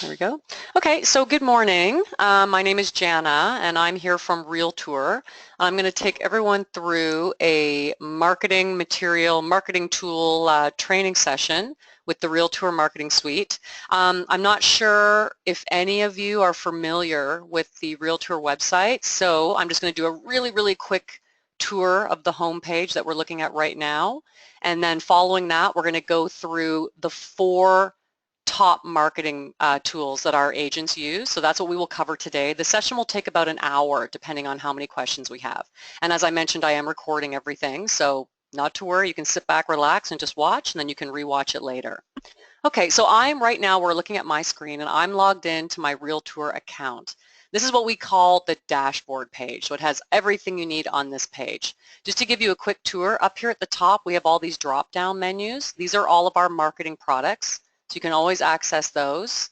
There we go. Okay, so good morning. My name is Jana, and I'm here from Realtour. I'm going to take everyone through a marketing material, marketing tool training session with the Realtour Marketing Suite. I'm not sure if any of you are familiar with the Realtour website, so I'm just going to do a really quick tour of the home page that we're looking at right now. And then following that, we're going to go through the 4 top marketing tools that our agents use. So that's what we will cover today. The session will take about an hour depending on how many questions we have. And as I mentioned, I am recording everything, so not to worry. You can sit back, relax, and just watch, and then you can rewatch it later. Okay, so right now, we're looking at my screen, and I'm logged into my Realtour account. This is what we call the dashboard page. So it has everything you need on this page. Just to give you a quick tour, up here at the top, we have all these drop-down menus. These are all of our marketing products. So you can always access those.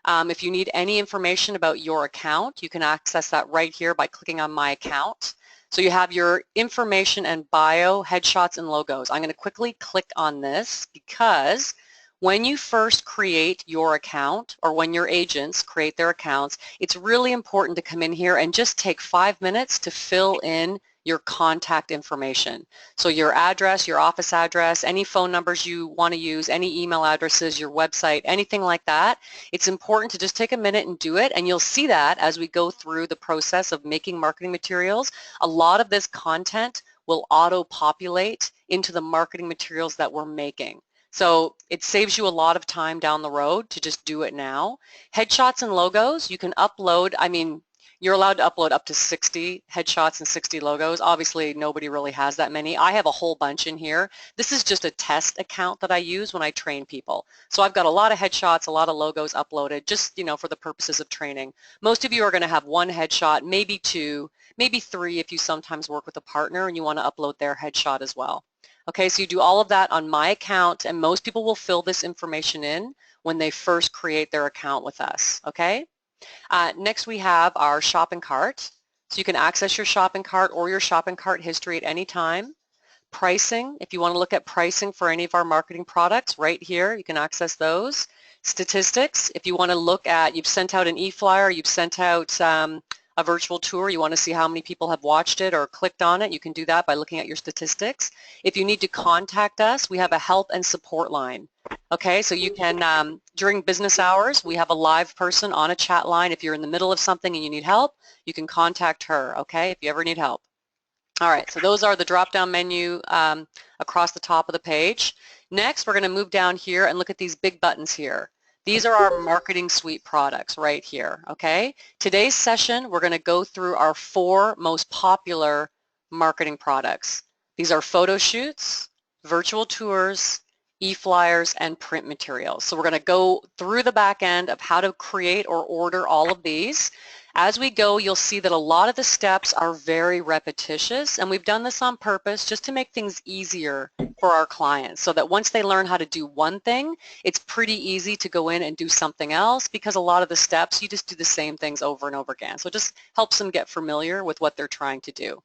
If you need any information about your account, you can access that right here by clicking on My Account. So you have your information and bio, headshots, and logos. I'm going to quickly click on this because when you first create your account, or when your agents create their accounts, it's really important to come in here and just take 5 minutes to fill in your contact information. So your address, your office address, any phone numbers you want to use, any email addresses, your website, anything like that. It's important to just take a minute and do it, and you'll see that as we go through the process of making marketing materials. A lot of this content will auto-populate into the marketing materials that we're making. So it saves you a lot of time down the road to just do it now. Headshots and logos, you can upload, you're allowed to upload up to 60 headshots and 60 logos. Obviously, nobody really has that many. I have a whole bunch in here. This is just a test account that I use when I train people. So I've got a lot of headshots, a lot of logos uploaded, just, for the purposes of training. Most of you are going to have 1 headshot, maybe 2, maybe 3 if you sometimes work with a partner and you want to upload their headshot as well. Okay, so you do all of that on my account, and most people will fill this information in when they first create their account with us, okay? Next we have our shopping cart. So you can access your shopping cart or your shopping cart history at any time. Pricing, if you want to look at pricing for any of our marketing products, right here, you can access those. Statistics, if you want to look at, you've sent out an e-flyer, you've sent out a virtual tour, you want to see how many people have watched it or clicked on it, you can do that by looking at your statistics. If you need to contact us, we have a help and support line. Okay, so you can, during business hours, we have a live person on a chat line. If you're in the middle of something and you need help, you can contact her, okay, if you ever need help. All right, so those are the drop-down menu across the top of the page. Next, we're going to move down here and look at these big buttons here. These are our marketing suite products right here, okay? Today's session, we're going to go through our 4 most popular marketing products. These are photo shoots, virtual tours, e-flyers, and print materials. So we're going to go through the back end of how to create or order all of these. As we go, you'll see that a lot of the steps are very repetitious, and we've done this on purpose just to make things easier for our clients so that once they learn how to do one thing, it's pretty easy to go in and do something else, because a lot of the steps, you just do the same things over and over again. So it just helps them get familiar with what they're trying to do.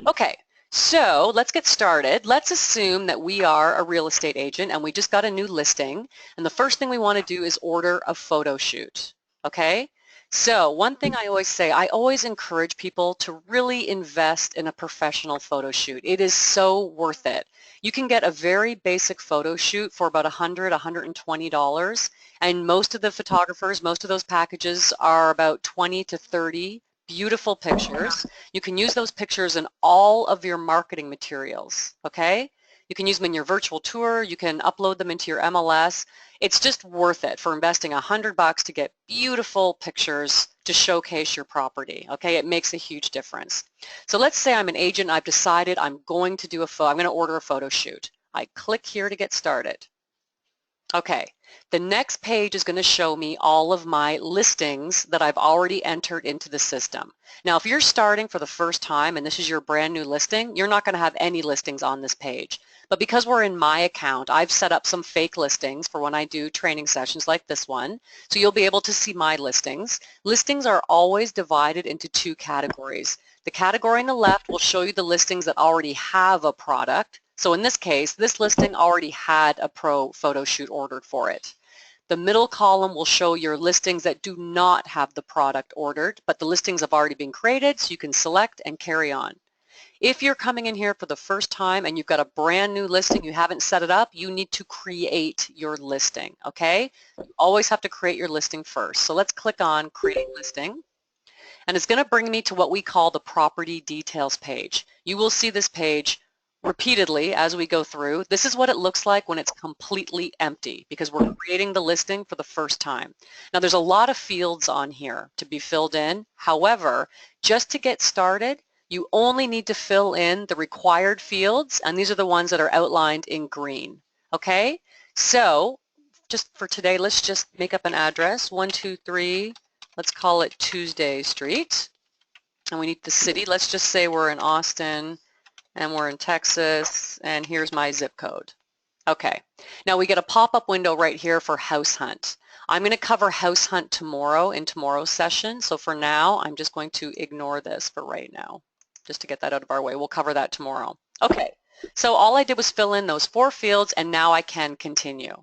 Okay. So let's get started. Let's assume that we are a real estate agent and we just got a new listing, and the first thing we want to do is order a photo shoot, okay? So one thing I always say, I always encourage people to really invest in a professional photo shoot. It is so worth it. You can get a very basic photo shoot for about $100, $120, and most of the photographers, most of those packages are about 20 to 30 beautiful pictures. You can use those pictures in all of your marketing materials, okay? You can use them in your virtual tour, you can upload them into your MLS. It's just worth it for investing $100 to get beautiful pictures to showcase your property, okay? It makes a huge difference. So let's say I'm an agent, I've decided I'm going to order a photo shoot. I click here to get started. Okay, the next page is going to show me all of my listings that I've already entered into the system. Now, if you're starting for the first time and this is your brand new listing, you're not going to have any listings on this page. But because we're in my account, I've set up some fake listings for when I do training sessions like this one. So you'll be able to see my listings. Listings are always divided into 2 categories. The category on the left will show you the listings that already have a product. So in this case, this listing already had a pro photo shoot ordered for it. The middle column will show your listings that do not have the product ordered, but the listings have already been created, so you can select and carry on. If you're coming in here for the first time and you've got a brand new listing, you haven't set it up, you need to create your listing, okay? You always have to create your listing first. So let's click on Create Listing. And it's going to bring me to what we call the property details page. You will see this page repeatedly as we go through. This is what it looks like when it's completely empty because we're creating the listing for the first time. Now there's a lot of fields on here to be filled in. However, just to get started, you only need to fill in the required fields, and these are the ones that are outlined in green. Okay? So just for today, let's just make up an address, 123, let's call it Tuesday Street, and we need the city. Let's just say we're in Austin and we're in Texas, and here's my zip code. Okay, now we get a pop-up window right here for house hunt. I'm going to cover house hunt tomorrow in tomorrow's session, so for now I'm just going to ignore this for right now, just to get that out of our way. We'll cover that tomorrow. Okay, so all I did was fill in those 4 fields, and now I can continue.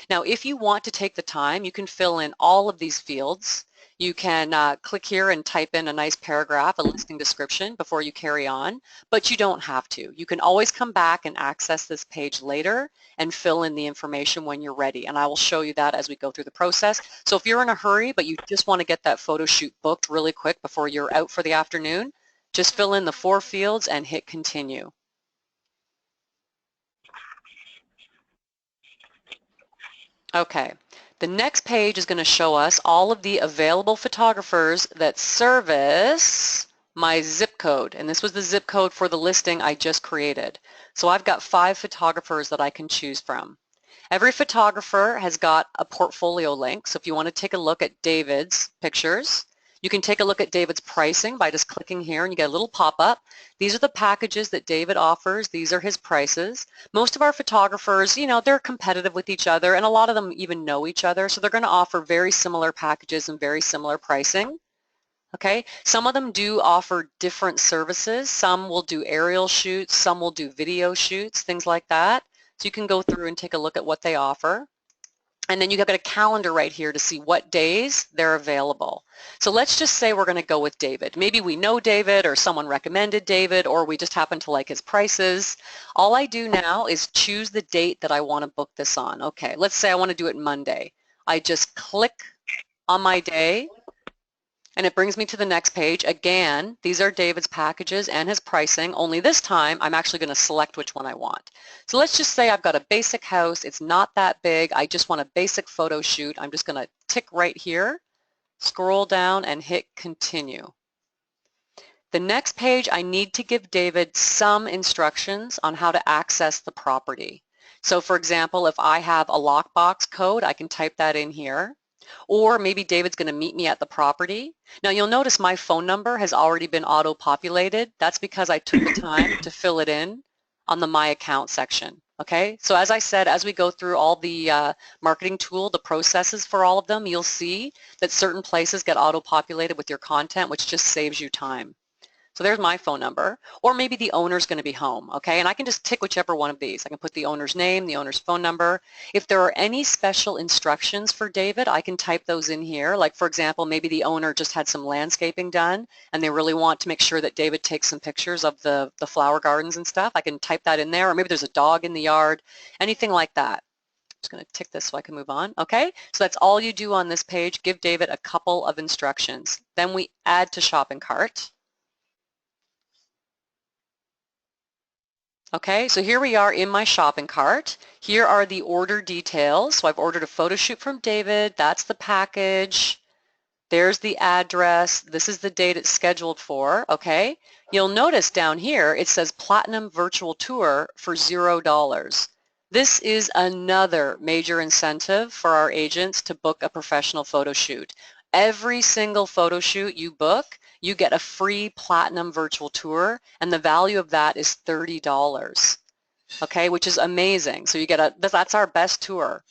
Now if you want to take the time, you can fill in all of these fields. You can click here and type in a nice paragraph, a listing description before you carry on, but you don't have to. You can always come back and access this page later and fill in the information when you're ready, and I will show you that as we go through the process. So if you're in a hurry but you just want to get that photo shoot booked really quick before you're out for the afternoon, just fill in the 4 fields and hit continue. Okay, the next page is going to show us all of the available photographers that service my zip code, and this was the zip code for the listing I just created. So I've got 5 photographers that I can choose from. Every photographer has got a portfolio link, so if you want to take a look at David's pictures, you can take a look at David's pricing by just clicking here and you get a little pop-up. These are the packages that David offers. These are his prices. Most of our photographers, you know, they're competitive with each other, and a lot of them even know each other, so they're going to offer very similar packages and very similar pricing. Okay, some of them do offer different services. Some will do aerial shoots, some will do video shoots, things like that. So you can go through and take a look at what they offer. And then you've got a calendar right here to see what days they're available. So let's just say we're going to go with David. Maybe we know David, or someone recommended David, or we just happen to like his prices. All I do now is choose the date that I want to book this on. Okay, let's say I want to do it Monday. I just click on my day, and it brings me to the next page. Again, these are David's packages and his pricing, only this time I'm actually going to select which one I want. So let's just say I've got a basic house. It's not that big. I just want a basic photo shoot. I'm just going to tick right here, scroll down, and hit continue. The next page, I need to give David some instructions on how to access the property. So for example, if I have a lockbox code, I can type that in here. Or maybe David's going to meet me at the property. Now you'll notice my phone number has already been auto-populated. That's because I took the time to fill it in on the My Account section. Okay, so as I said, as we go through all the marketing tool, the processes for all of them, you'll see that certain places get auto-populated with your content, which just saves you time. So there's my phone number, or maybe the owner's going to be home, okay? And I can just tick whichever one of these. I can put the owner's name, the owner's phone number. If there are any special instructions for David, I can type those in here. Like for example, maybe the owner just had some landscaping done and they really want to make sure that David takes some pictures of the flower gardens and stuff. I can type that in there, or maybe there's a dog in the yard, anything like that. Just going to tick this so I can move on. Okay, so that's all you do on this page. Give David a couple of instructions. Then we add to shopping cart. Okay, so here we are in my shopping cart. Here are the order details. So I've ordered a photo shoot from David. That's the package. There's the address. This is the date it's scheduled for. Okay, you'll notice down here it says Platinum Virtual Tour for $0. This is another major incentive for our agents to book a professional photo shoot. Every single photo shoot you book, you get a free Platinum Virtual Tour, and the value of that is $30, okay, which is amazing. So you get that's our best tour.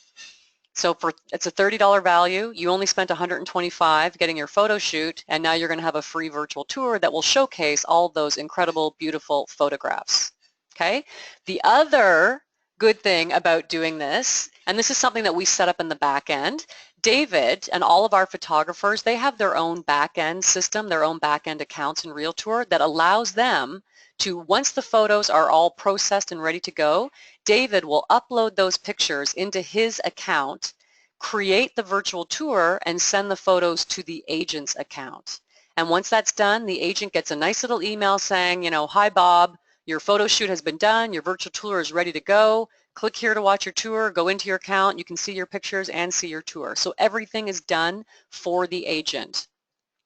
So it's a $30 value. You only spent $125 getting your photo shoot, and now you're going to have a free virtual tour that will showcase all those incredible, beautiful photographs, okay? The other good thing about doing this And this is something that we set up in the back end. David and all of our photographers, they have their own back end system, their own back end accounts in Realtour that allows them to, once the photos are all processed and ready to go, David will upload those pictures into his account, create the virtual tour, and send the photos to the agent's account. And once that's done, the agent gets a nice little email saying, you know, hi Bob, your photo shoot has been done, your virtual tour is ready to go. Click here to watch your tour, go into your account, you can see your pictures and see your tour. So everything is done for the agent.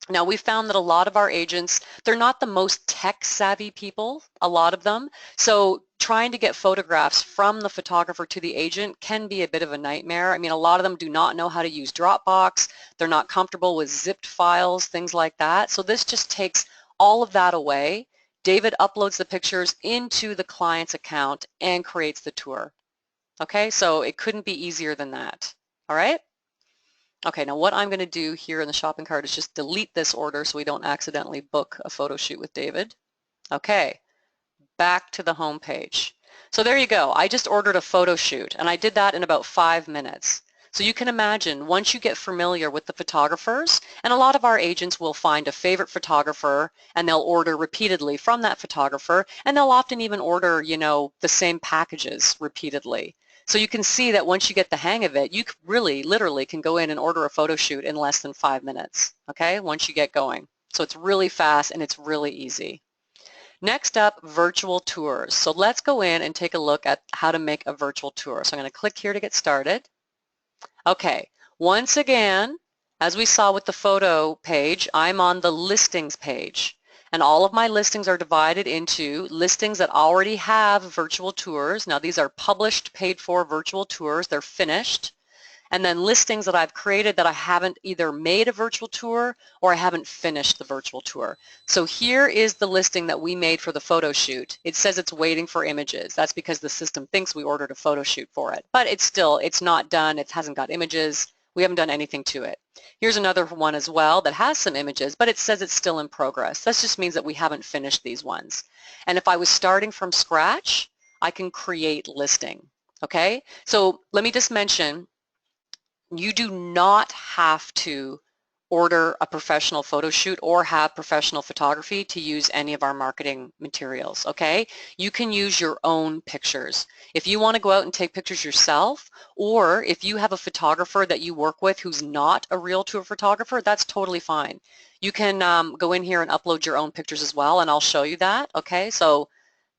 Now we found that a lot of our agents, they're not the most tech savvy people, a lot of them. So trying to get photographs from the photographer to the agent can be a bit of a nightmare. I mean, a lot of them do not know how to use Dropbox. They're not comfortable with zipped files, things like that. So this just takes all of that away. David uploads the pictures into the client's account and creates the tour. Okay, so it couldn't be easier than that. All right? Okay, now what I'm going to do here in the shopping cart is just delete this order so we don't accidentally book a photo shoot with David. Okay, back to the home page. So there you go. I just ordered a photo shoot and I did that in about 5 minutes. So you can imagine once you get familiar with the photographers, and a lot of our agents will find a favorite photographer and they'll order repeatedly from that photographer, and they'll often even order, you know, the same packages repeatedly. So you can see that once you get the hang of it, you really literally can go in and order a photo shoot in less than 5 minutes, okay, once you get going. So it's really fast and it's really easy. Next up, virtual tours. So let's go in and take a look at how to make a virtual tour. So I'm going to click here to get started. Okay, once again, as we saw with the photo page, I'm on the listings page. And all of my listings are divided into listings that already have virtual tours. Now these are published, paid for virtual tours. They're finished. And then listings that I've created that I haven't either made a virtual tour or I haven't finished the virtual tour. So here is the listing that we made for the photo shoot. It says it's waiting for images. That's because the system thinks we ordered a photo shoot for it. But it's not done. It hasn't got images. We haven't done anything to it. Here's another one as well that has some images, but it says it's still in progress. That just means that we haven't finished these ones. And if I was starting from scratch, I can create listing. Okay? So let me just mention, you do not have to order a professional photo shoot or have professional photography to use any of our marketing materials, okay? You can use your own pictures. If you want to go out and take pictures yourself, or if you have a photographer that you work with who's not a Realtour photographer, that's totally fine. You can go in here and upload your own pictures as well, and I'll show you that, okay? So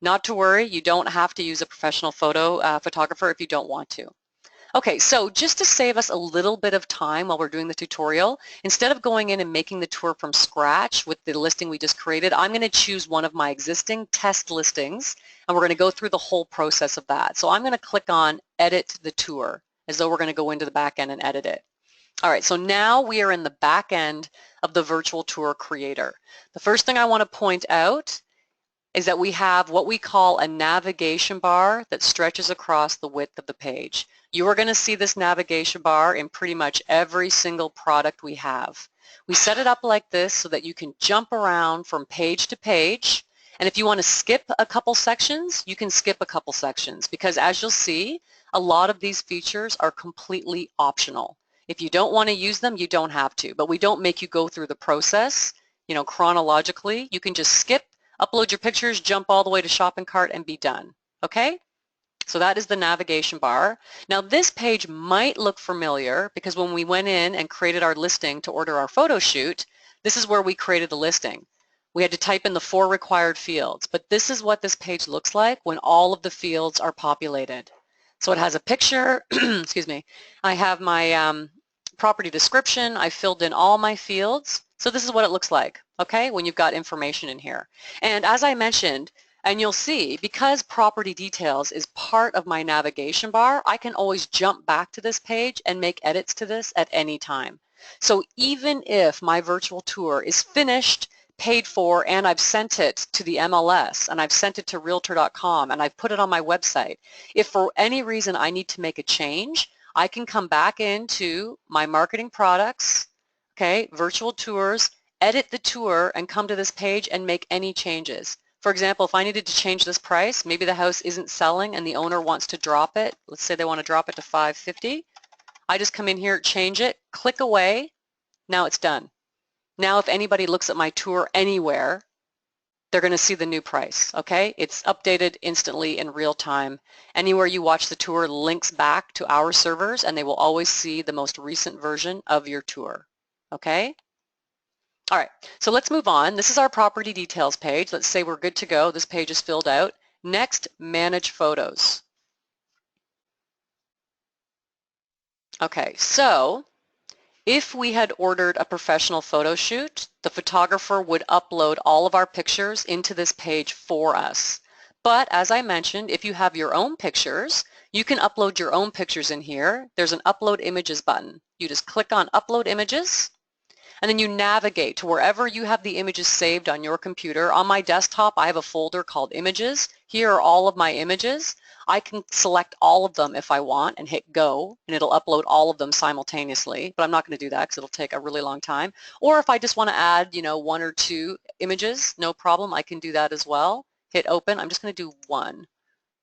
not to worry, you don't have to use a professional photographer if you don't want to. Okay, so just to save us a little bit of time while we're doing the tutorial, instead of going in and making the tour from scratch with the listing we just created, I'm going to choose one of my existing test listings, and we're going to go through the whole process of that. So I'm going to click on Edit the Tour, as though we're going to go into the back end and edit it. All right, so now we are in the back end of the virtual tour creator. The first thing I want to point out is that we have what we call a navigation bar that stretches across the width of the page. You are going to see this navigation bar in pretty much every single product we have. We set it up like this so that you can jump around from page to page, and if you want to skip a couple sections, you can skip a couple sections, because as you'll see, a lot of these features are completely optional. If you don't want to use them, you don't have to, but we don't make you go through the process, you know, chronologically. You can just skip, upload your pictures, jump all the way to shopping cart, and be done. Okay? So that is the navigation bar. Now this page might look familiar because when we went in and created our listing to order our photo shoot, this is where we created the listing. We had to type in the 4 required fields, but this is what this page looks like when all of the fields are populated. So it has a picture, excuse me, I have my property description, I filled in all my fields. So this is what it looks like, okay, when you've got information in here. And as I mentioned, and you'll see, because property details is part of my navigation bar, I can always jump back to this page and make edits to this at any time. So even if my virtual tour is finished, paid for, and I've sent it to the MLS, and I've sent it to Realtor.com, and I've put it on my website, if for any reason I need to make a change, I can come back into my marketing products, okay, virtual tours, edit the tour, and come to this page and make any changes. For example, if I needed to change this price, maybe the house isn't selling and the owner wants to drop it. Let's say they want to drop it to $550. I just come in here, change it, click away. Now it's done. Now if anybody looks at my tour anywhere, they're going to see the new price, okay? It's updated instantly in real time. Anywhere you watch the tour links back to our servers and they will always see the most recent version of your tour, okay? All right, so let's move on. This is our property details page. Let's say we're good to go. This page is filled out. Next, manage photos. Okay, so if we had ordered a professional photo shoot, the photographer would upload all of our pictures into this page for us. But as I mentioned, if you have your own pictures, you can upload your own pictures in here. There's an upload images button. You just click on upload images, and then you navigate to wherever you have the images saved on your computer. On my desktop, I have a folder called images. Here are all of my images. I can select all of them if I want and hit go, and it'll upload all of them simultaneously, but I'm not going to do that because it'll take a really long time. Or if I just want to add, you know, 1 or 2 images, no problem, I can do that as well. Hit open. I'm just going to do 1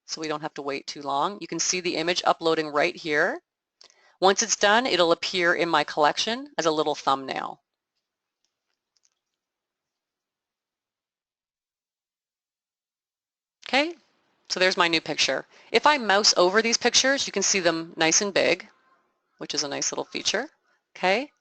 so we don't have to wait too long. You can see the image uploading right here. Once it's done, it'll appear in my collection as a little thumbnail. Okay, so there's my new picture. If I mouse over these pictures, you can see them nice and big, which is a nice little feature. Okay,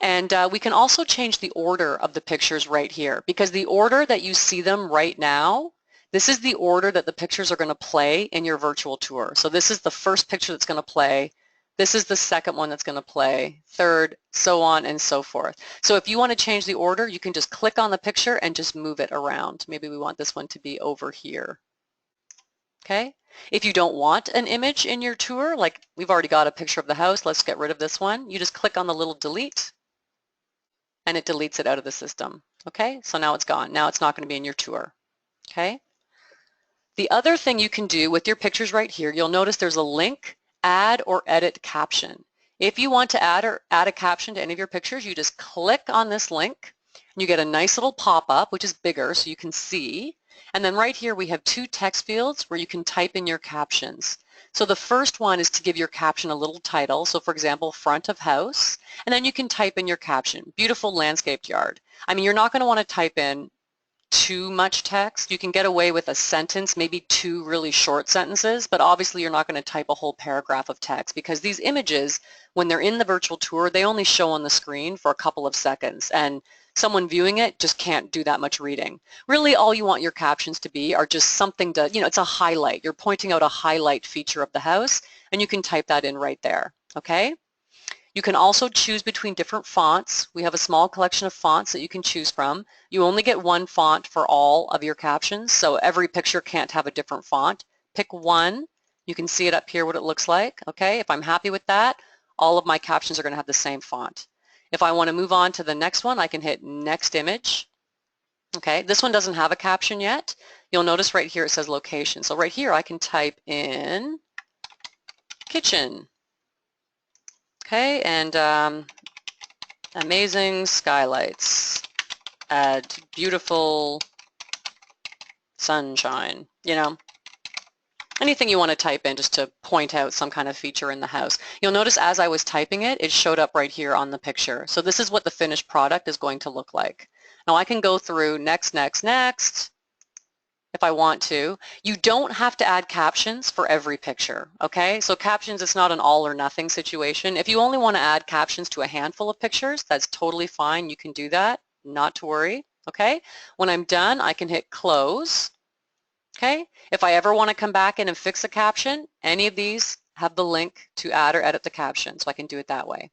and we can also change the order of the pictures right here, because the order that you see them right now, this is the order that the pictures are going to play in your virtual tour. So this is the first picture that's going to play. This is the second one that's going to play, third, so on and so forth. So if you want to change the order, you can just click on the picture and just move it around. Maybe we want this one to be over here. Okay. If you don't want an image in your tour, like we've already got a picture of the house, let's get rid of this one. You just click on the little delete and it deletes it out of the system. Okay, so now it's gone. Now it's not going to be in your tour. Okay. The other thing you can do with your pictures right here, you'll notice there's a link, add or edit caption. If you want to add a caption to any of your pictures, you just click on this link and you get a nice little pop-up, which is bigger so you can see. And then right here we have 2 text fields where you can type in your captions. So the first one is to give your caption a little title. So for example, front of house, and then you can type in your caption, beautiful landscaped yard. I mean, you're not going to want to type in too much text. You can get away with a sentence, maybe 2 really short sentences, but obviously you're not going to type a whole paragraph of text because these images, when they're in the virtual tour, they only show on the screen for a couple of seconds, and someone viewing it just can't do that much reading. Really, all you want your captions to be are just something to, you know, it's a highlight. You're pointing out a highlight feature of the house, and you can type that in right there, okay? You can also choose between different fonts. We have a small collection of fonts that you can choose from. You only get 1 font for all of your captions, so every picture can't have a different font. Pick one. You can see it up here what it looks like. Okay, if I'm happy with that, all of my captions are going to have the same font. If I want to move on to the next one, I can hit next image. Okay, this one doesn't have a caption yet. You'll notice right here it says location. So right here I can type in kitchen. Okay, and amazing skylights, add beautiful sunshine, you know, anything you want to type in just to point out some kind of feature in the house. You'll notice as I was typing it, it showed up right here on the picture. So this is what the finished product is going to look like. Now I can go through next, next, next, if I want to. You don't have to add captions for every picture, okay? So captions, it's not an all or nothing situation. If you only want to add captions to a handful of pictures, that's totally fine. You can do that, not to worry, okay? When I'm done, I can hit close, okay? If I ever want to come back in and fix a caption, any of these have the link to add or edit the caption, so I can do it that way.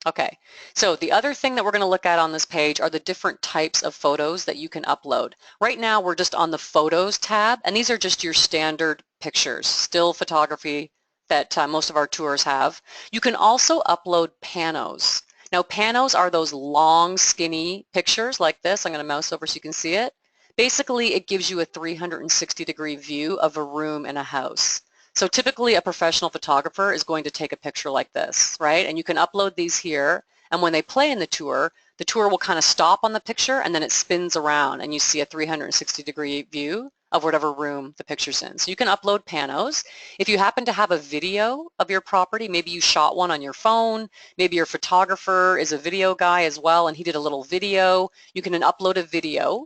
Okay, so the other thing that we're going to look at on this page are the different types of photos that you can upload. Right now we're just on the Photos tab, and these are just your standard pictures, still photography that most of our tours have. You can also upload panos. Now panos are those long, skinny pictures like this. I'm going to mouse over so you can see it. Basically, it gives you a 360-degree view of a room in a house. So typically a professional photographer is going to take a picture like this, right? And you can upload these here, and when they play in the tour, the tour will kind of stop on the picture and then it spins around and you see a 360-degree view of whatever room the picture's in. So you can upload panos. If you happen to have a video of your property, maybe you shot one on your phone, maybe your photographer is a video guy as well and he did a little video, you can then upload a video.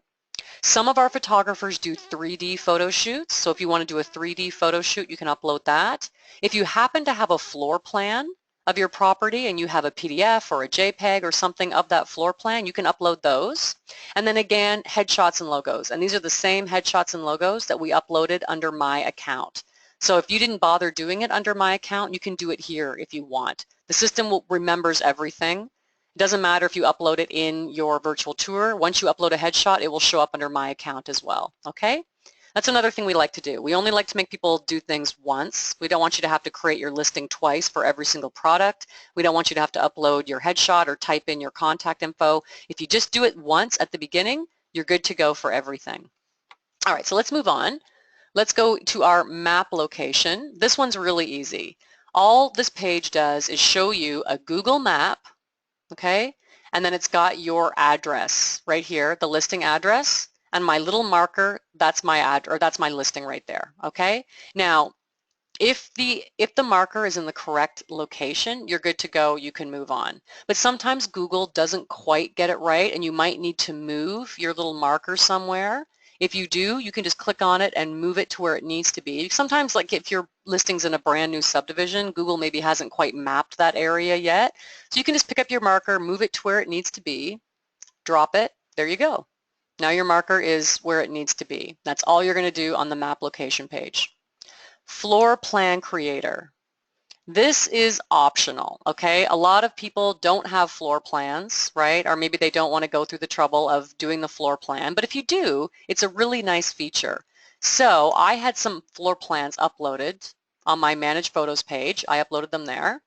Some of our photographers do 3D photo shoots, so if you want to do a 3D photo shoot, you can upload that. If you happen to have a floor plan of your property and you have a PDF or a JPEG or something of that floor plan, you can upload those. And then again, headshots and logos. And these are the same headshots and logos that we uploaded under my account. So if you didn't bother doing it under my account, you can do it here if you want. The system remembers everything. It doesn't matter if you upload it in your virtual tour. Once you upload a headshot, it will show up under my account as well, okay? That's another thing we like to do. We only like to make people do things once. We don't want you to have to create your listing twice for every single product. We don't want you to have to upload your headshot or type in your contact info. If you just do it once at the beginning, you're good to go for everything. All right, so let's move on. Let's go to our map location. This one's really easy. All this page does is show you a Google map, okay? And then it's got your address right here, the listing address, and my little marker, that's my that's my listing right there, okay? Now, if the marker is in the correct location, you're good to go, you can move on. But sometimes Google doesn't quite get it right and you might need to move your little marker somewhere. If you do, you can just click on it and move it to where it needs to be. Sometimes, like if your listing's in a brand new subdivision, Google maybe hasn't quite mapped that area yet. So you can just pick up your marker, move it to where it needs to be, drop it, there you go. Now your marker is where it needs to be. That's all you're going to do on the map location page. Floor plan creator. This is optional, okay? A lot of people don't have floor plans, right? Or maybe they don't want to go through the trouble of doing the floor plan, but if you do, it's a really nice feature. So I had some floor plans uploaded on my Manage Photos page. I uploaded them there.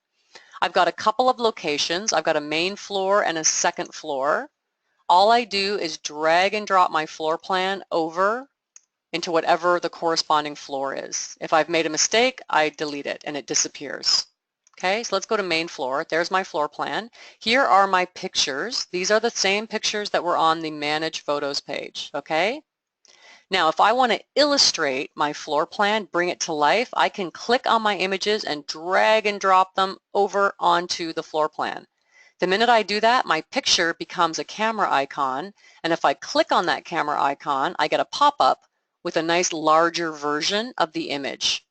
I've got a couple of locations. I've got a main floor and a second floor. All I do is drag and drop my floor plan over into whatever the corresponding floor is. If I've made a mistake, I delete it and it disappears. Okay, so let's go to main floor. There's my floor plan. Here are my pictures. These are the same pictures that were on the Manage Photos page, okay? Now, if I want to illustrate my floor plan, bring it to life, I can click on my images and drag and drop them over onto the floor plan. The minute I do that, my picture becomes a camera icon, and if I click on that camera icon, I get a pop-up with a nice larger version of the image.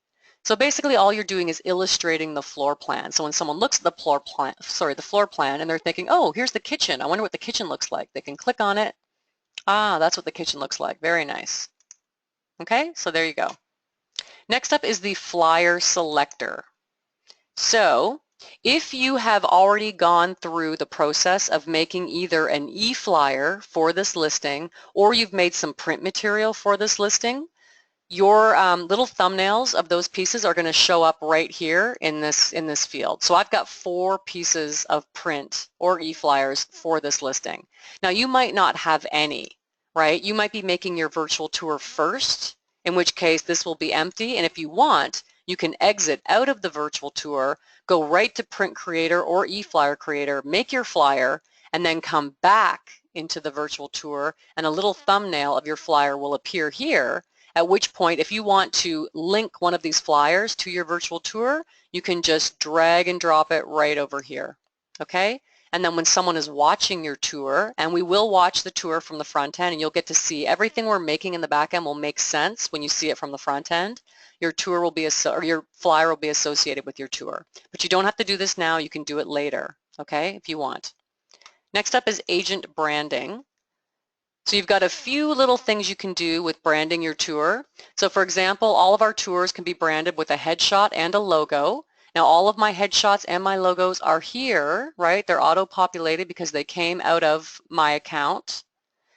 So basically all you're doing is illustrating the floor plan. So when someone looks at the floor plan and they're thinking, oh, here's the kitchen. I wonder what the kitchen looks like. They can click on it. Ah, that's what the kitchen looks like. Very nice. Okay, so there you go. Next up is the flyer selector. So if you have already gone through the process of making either an e-flyer for this listing or you've made some print material for this listing, your little thumbnails of those pieces are going to show up right here in this field. So I've got 4 pieces of print or e-flyers for this listing. Now you might not have any, right? You might be making your virtual tour first, in which case this will be empty, and if you want, you can exit out of the virtual tour, go right to Print Creator or e-flyer creator, make your flyer, and then come back into the virtual tour, and a little thumbnail of your flyer will appear here, at which point if you want to link one of these flyers to your virtual tour, you can just drag and drop it right over here, okay? And then when someone is watching your tour, and we will watch the tour from the front end, and you'll get to see everything we're making in the back end will make sense when you see it from the front end. Your tour will be, or your flyer will be associated with your tour. But you don't have to do this now, you can do it later, okay, if you want. Next up is agent branding. So you've got a few little things you can do with branding your tour. So for example, all of our tours can be branded with a headshot and a logo. Now all of my headshots and my logos are here, right? They're auto-populated because they came out of my account.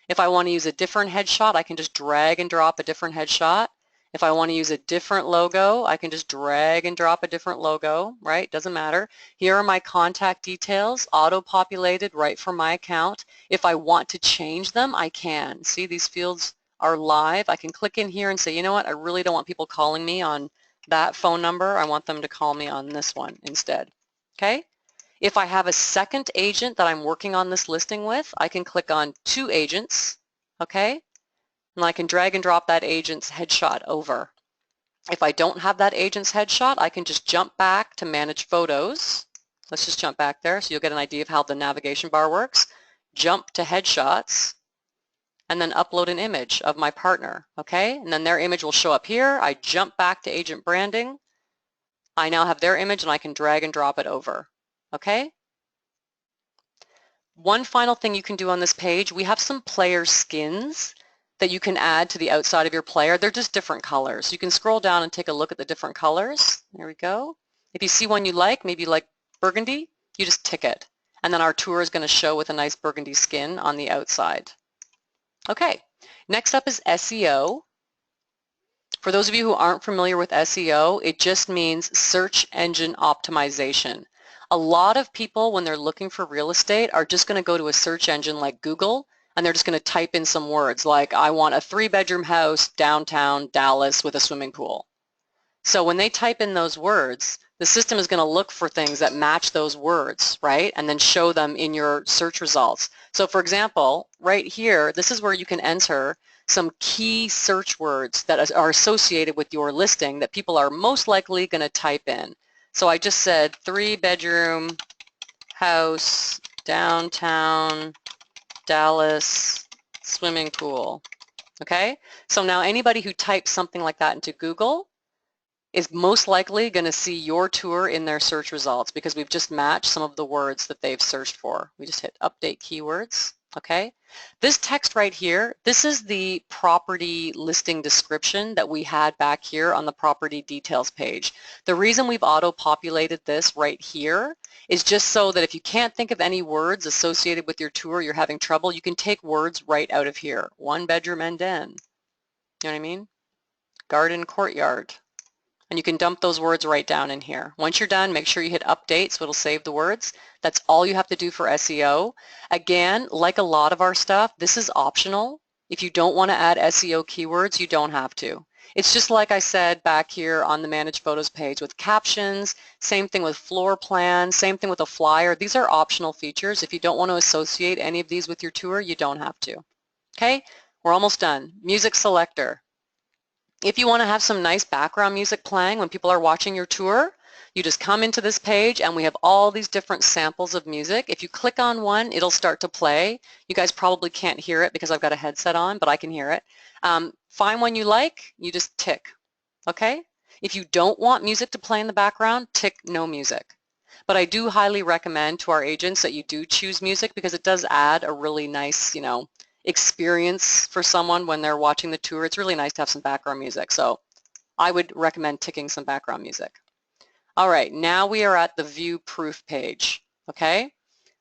If I want to use a different headshot, I can just drag and drop a different headshot. If I want to use a different logo, I can just drag and drop a different logo, right? Doesn't matter. Here are my contact details, auto-populated right from my account. If I want to change them, I can. See, these fields are live. I can click in here and say, you know what, I really don't want people calling me on that phone number. I want them to call me on this one instead, okay? If I have a second agent that I'm working on this listing with, I can click on 2 agents, okay? And I can drag and drop that agent's headshot over. If I don't have that agent's headshot, I can just jump back to Manage Photos. Let's just jump back there so you'll get an idea of how the navigation bar works. Jump to Headshots, and then upload an image of my partner, okay? And then their image will show up here. I jump back to Agent Branding. I now have their image and I can drag and drop it over, okay? One final thing you can do on this page, we have some player skins that you can add to the outside of your player. They're just different colors. You can scroll down and take a look at the different colors. There we go. If you see one you like, maybe you like burgundy, you just tick it. And then our tour is going to show with a nice burgundy skin on the outside. Okay, next up is SEO. For those of you who aren't familiar with SEO, it just means search engine optimization. A lot of people, when they're looking for real estate, are just going to go to a search engine like Google, and they're just going to type in some words like, I want a 3-bedroom house downtown Dallas with a swimming pool. So when they type in those words, the system is going to look for things that match those words, right? And then show them in your search results. So for example, right here, this is where you can enter some key search words that are associated with your listing that people are most likely going to type in. So I just said 3-bedroom house, downtown, Dallas, swimming pool. Okay? So now anybody who types something like that into Google is most likely going to see your tour in their search results because we've just matched some of the words that they've searched for. We just hit update keywords. Okay, this text right here, this is the property listing description that we had back here on the property details page. The reason we've auto-populated this right here is just so that if you can't think of any words associated with your tour, you're having trouble, you can take words right out of here. 1-bedroom and den. You know what I mean? Garden, courtyard. And you can dump those words right down in here. Once you're done, make sure you hit update so it'll save the words. That's all you have to do for SEO. Again, like a lot of our stuff, this is optional. If you don't want to add SEO keywords, you don't have to. It's just like I said back here on the Manage Photos page with captions, same thing with floor plans, same thing with a flyer. These are optional features. If you don't want to associate any of these with your tour, you don't have to. Okay, we're almost done. Music selector. If you want to have some nice background music playing when people are watching your tour, you just come into this page and we have all these different samples of music. If you click on one, it'll start to play. You guys probably can't hear it because I've got a headset on, but I can hear it. Find one you like, you just tick, okay? If you don't want music to play in the background, tick no music. But I do highly recommend to our agents that you do choose music because it does add a really nice, experience for someone when they're watching the tour. It's really nice to have some background music. So I would recommend ticking some background music. All right, now we are at the view proof page, okay?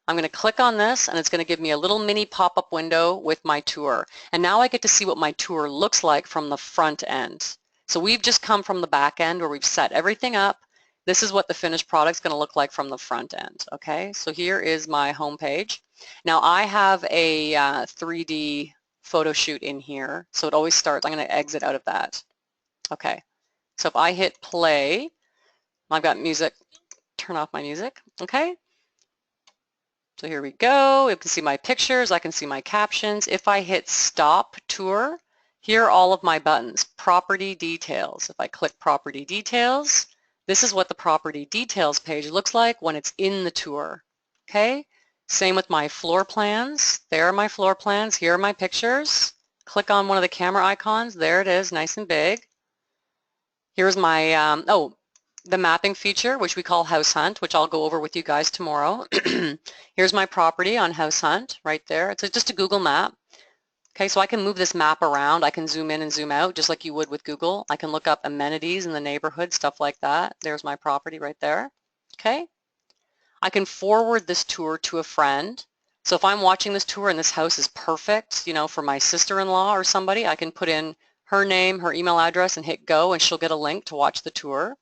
I'm going to click on this and it's going to give me a little mini pop-up window with my tour. And now I get to see what my tour looks like from the front end. So we've just come from the back end where we've set everything up. This is what the finished product's going to look like from the front end, okay? So here is my home page. Now I have a 3D photo shoot in here, so it always starts, I'm going to exit out of that. Okay, so if I hit play, I've got music, turn off my music, okay? So here we go, you can see my pictures, I can see my captions. If I hit stop tour, here are all of my buttons, property details. If I click property details, this is what the property details page looks like when it's in the tour, okay? Same with my floor plans. There are my floor plans. Here are my pictures. Click on one of the camera icons. There it is, nice and big. Here's my, the mapping feature, which we call House Hunt, which I'll go over with you guys tomorrow. Here's my property on House Hunt right there. It's just a Google map. Okay, so I can move this map around. I can zoom in and zoom out just like you would with Google. I can look up amenities in the neighborhood, stuff like that. There's my property right there. Okay. I can forward this tour to a friend. So if I'm watching this tour and this house is perfect, for my sister-in-law or somebody, I can put in her name, her email address, and hit go, and she'll get a link to watch the tour.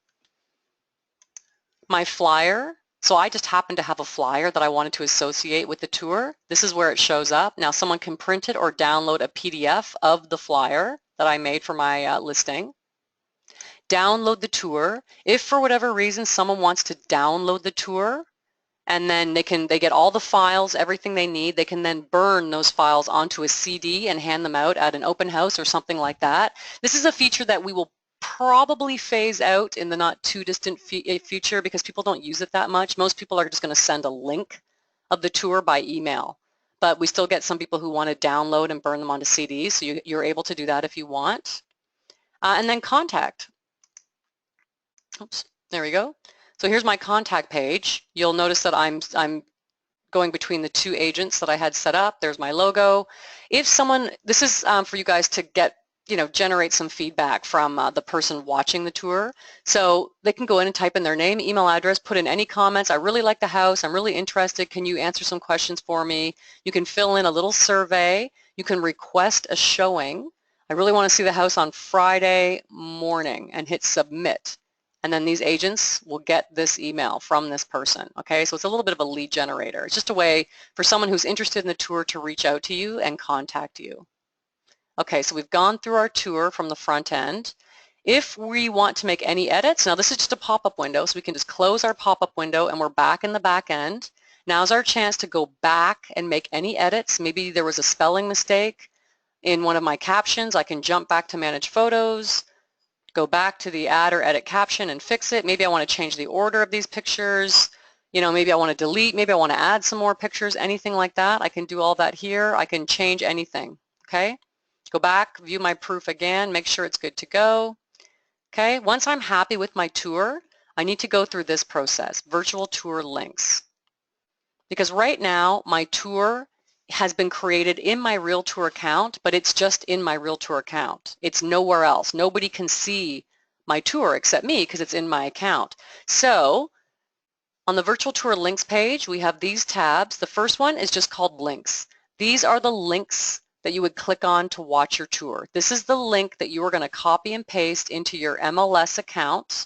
My flyer. So I just happen to have a flyer that I wanted to associate with the tour. This is where it shows up. Now someone can print it or download a PDF of the flyer that I made for my listing. Download the tour. If for whatever reason someone wants to download the tour, and then they get all the files, everything they need. They can then burn those files onto a CD and hand them out at an open house or something like that. This is a feature that we will probably phase out in the not too distant future because people don't use it that much. Most people are just going to send a link of the tour by email, but we still get some people who want to download and burn them onto CDs, so you're able to do that if you want. And then contact. Oops, there we go. So here's my contact page. You'll notice that I'm going between the two agents that I had set up. There's my logo. If someone, this is for you guys to get, generate some feedback from the person watching the tour. So they can go in and type in their name, email address, put in any comments. I really like the house. I'm really interested. Can you answer some questions for me? You can fill in a little survey. You can request a showing. I really want to see the house on Friday morning, and hit submit. And then these agents will get this email from this person, okay? So it's a little bit of a lead generator. It's just a way for someone who's interested in the tour to reach out to you and contact you. Okay, so we've gone through our tour from the front end. If we want to make any edits, now this is just a pop-up window, so we can just close our pop-up window and we're back in the back end. Now's our chance to go back and make any edits. Maybe there was a spelling mistake in one of my captions. I can jump back to manage photos, go back to the add or edit caption and fix it. Maybe I want to change the order of these pictures. Maybe I want to delete, maybe I want to add some more pictures, anything like that. I can do all that here. I can change anything, okay? Go back, view my proof again, make sure it's good to go. Okay, once I'm happy with my tour, I need to go through this process, virtual tour links. Because right now, my tour has been created in my Realtour account, but it's just in my Realtour account. It's nowhere else. Nobody can see my tour except me because it's in my account. So on the virtual tour links page, we have these tabs. The first one is just called links. These are the links that you would click on to watch your tour. This is the link that you are going to copy and paste into your MLS account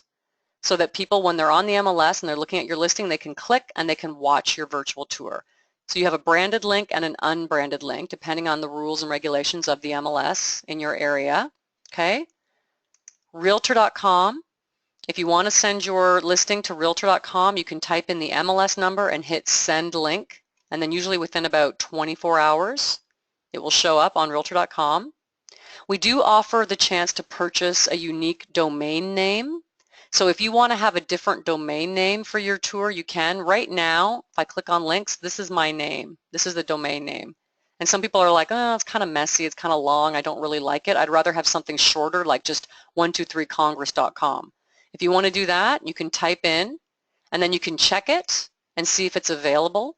so that people, when they're on the MLS and they're looking at your listing, they can click and they can watch your virtual tour. So you have a branded link and an unbranded link, depending on the rules and regulations of the MLS in your area, okay? Realtor.com. If you want to send your listing to Realtor.com, you can type in the MLS number and hit send link, and then usually within about 24 hours, it will show up on Realtor.com. We do offer the chance to purchase a unique domain name. So if you want to have a different domain name for your tour, you can. Right now, if I click on links, this is my name. This is the domain name. And some people are like, oh, it's kind of messy, it's kind of long, I don't really like it. I'd rather have something shorter, like just 123congress.com. If you want to do that, you can type in, and then you can check it and see if it's available.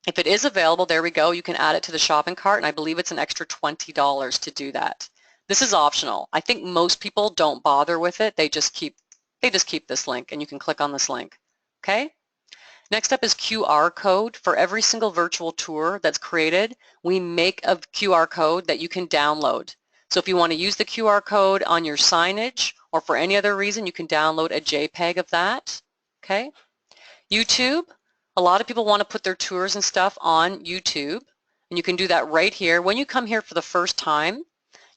If it is available, there we go, you can add it to the shopping cart, and I believe it's an extra $20 to do that. This is optional. I think most people don't bother with it. They just keep this link, and you can click on this link, okay? Next up is QR code. For every single virtual tour that's created, we make a QR code that you can download. So if you want to use the QR code on your signage or for any other reason, you can download a JPEG of that, okay? YouTube, a lot of people want to put their tours and stuff on YouTube, and you can do that right here. When you come here for the first time,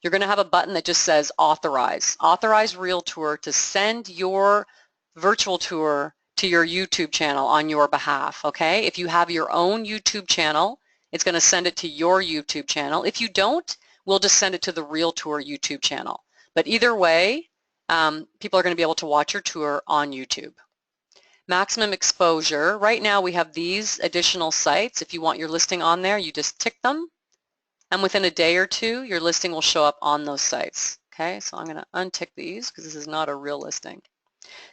you're going to have a button that just says authorize. Authorize Realtour to send your virtual tour to your YouTube channel on your behalf, okay? If you have your own YouTube channel, it's going to send it to your YouTube channel. If you don't, we'll just send it to the Realtour YouTube channel. But either way, people are going to be able to watch your tour on YouTube. Maximum exposure. Right now we have these additional sites. If you want your listing on there, you just tick them, and within a day or two, your listing will show up on those sites. Okay, so I'm going to untick these because this is not a real listing.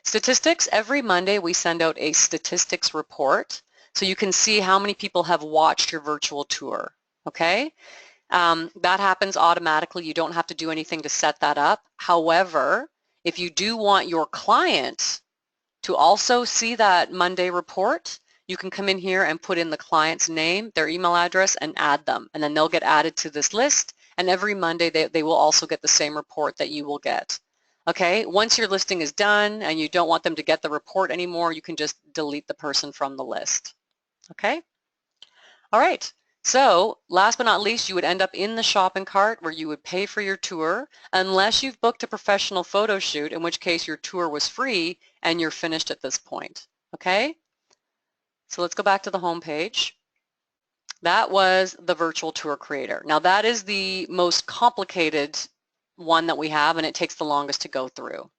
Statistics, every Monday we send out a statistics report so you can see how many people have watched your virtual tour. Okay, that happens automatically. You don't have to do anything to set that up. However, if you do want your client to also see that Monday report, you can come in here and put in the client's name, their email address, and add them. And then they'll get added to this list. And every Monday, they will also get the same report that you will get. Okay, once your listing is done and you don't want them to get the report anymore, you can just delete the person from the list. Okay? All right. So last but not least, you would end up in the shopping cart where you would pay for your tour unless you've booked a professional photo shoot, in which case your tour was free and you're finished at this point. Okay? So let's go back to the home page. That was the virtual tour creator. Now that is the most complicated one that we have, and it takes the longest to go through.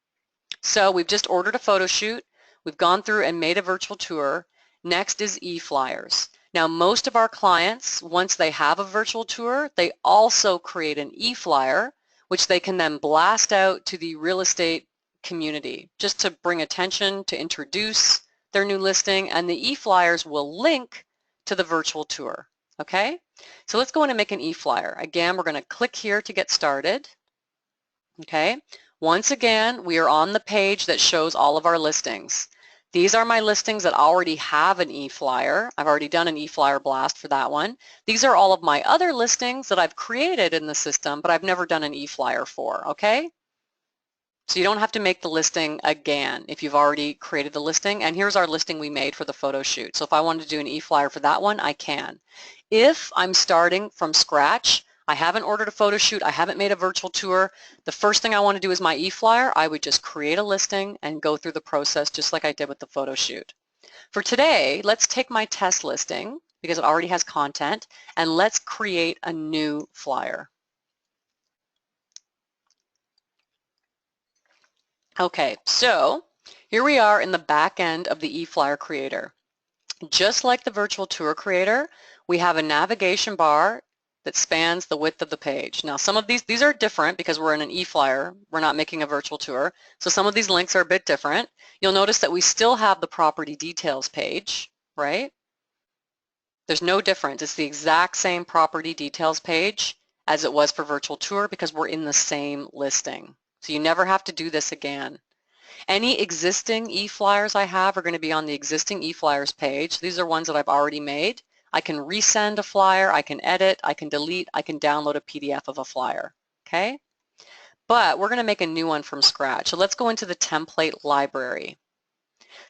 So we've just ordered a photo shoot. We've gone through and made a virtual tour. Next is e-flyers. Now most of our clients, once they have a virtual tour, they also create an e-flyer, which they can then blast out to the real estate community just to bring attention, to introduce their new listing, and the e-flyers will link to the virtual tour. Okay, so let's go in and make an e-flyer. Again, we're going to click here to get started. Okay, once again, we are on the page that shows all of our listings. These are my listings that already have an e-flyer. I've already done an e-flyer blast for that one. These are all of my other listings that I've created in the system, but I've never done an e-flyer for, okay? So you don't have to make the listing again if you've already created the listing. And here's our listing we made for the photo shoot. So if I wanted to do an e-flyer for that one, I can. If I'm starting from scratch, I haven't ordered a photo shoot, I haven't made a virtual tour, the first thing I want to do is my e-flyer. I would just create a listing and go through the process just like I did with the photo shoot. For today, let's take my test listing because it already has content, and let's create a new flyer. Okay, so here we are in the back end of the e-flyer creator. Just like the virtual tour creator, we have a navigation bar that spans the width of the page. Now some of these are different because we're in an e-flyer, we're not making a virtual tour, so some of these links are a bit different. You'll notice that we still have the property details page, right? There's no difference. It's the exact same property details page as it was for virtual tour because we're in the same listing. So you never have to do this again. Any existing e-flyers I have are going to be on the existing e-flyers page. These are ones that I've already made. I can resend a flyer, I can edit, I can delete, I can download a PDF of a flyer, okay? But we're going to make a new one from scratch. So let's go into the template library.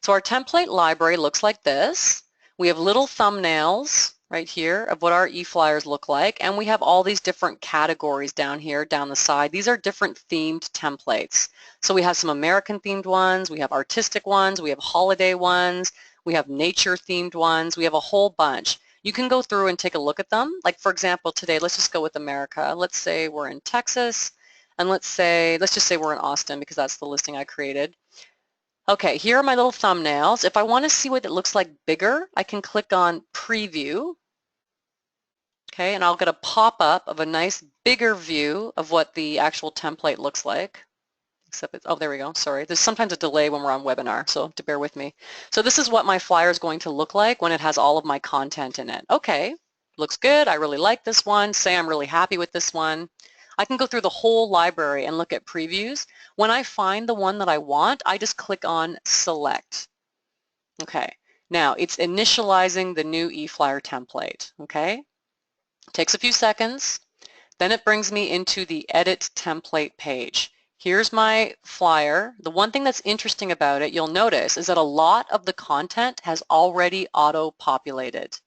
So our template library looks like this. We have little thumbnails right here of what our e-flyers look like, and we have all these different categories down here, down the side. These are different themed templates. So we have some American themed ones, we have artistic ones, we have holiday ones, we have nature themed ones, we have a whole bunch. You can go through and take a look at them. Like for example, today, let's just go with America. Let's say we're in Texas, and let's just say we're in Austin because that's the listing I created. Okay, here are my little thumbnails. If I want to see what it looks like bigger, I can click on Preview. Okay, and I'll get a pop-up of a nice bigger view of what the actual template looks like. Except it's, oh, there we go, sorry. There's sometimes a delay when we're on webinar, so to bear with me. So this is what my flyer is going to look like when it has all of my content in it. Okay, looks good. I really like this one. Say I'm really happy with this one. I can go through the whole library and look at previews. When I find the one that I want, I just click on Select. Okay, now it's initializing the new e-flyer template, okay? Takes a few seconds. Then it brings me into the Edit Template page. Here's my flyer. The one thing that's interesting about it, you'll notice, is that a lot of the content has already auto-populated.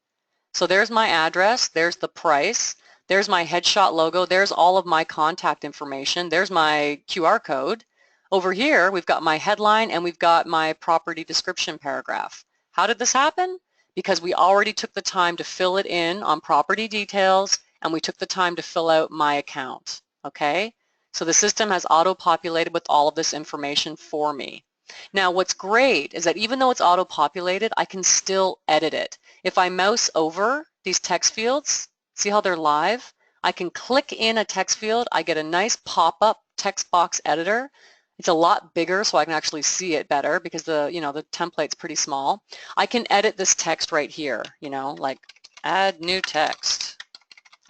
So there's my address, there's the price, there's my headshot logo, there's all of my contact information, there's my QR code. Over here, we've got my headline and we've got my property description paragraph. How did this happen? Because we already took the time to fill it in on property details and we took the time to fill out my account, okay? So the system has auto-populated with all of this information for me. Now what's great is that even though it's auto-populated, I can still edit it. If I mouse over these text fields, see how they're live? I can click in a text field, I get a nice pop-up text box editor. It's a lot bigger so I can actually see it better because the template's pretty small. I can edit this text right here, like add new text.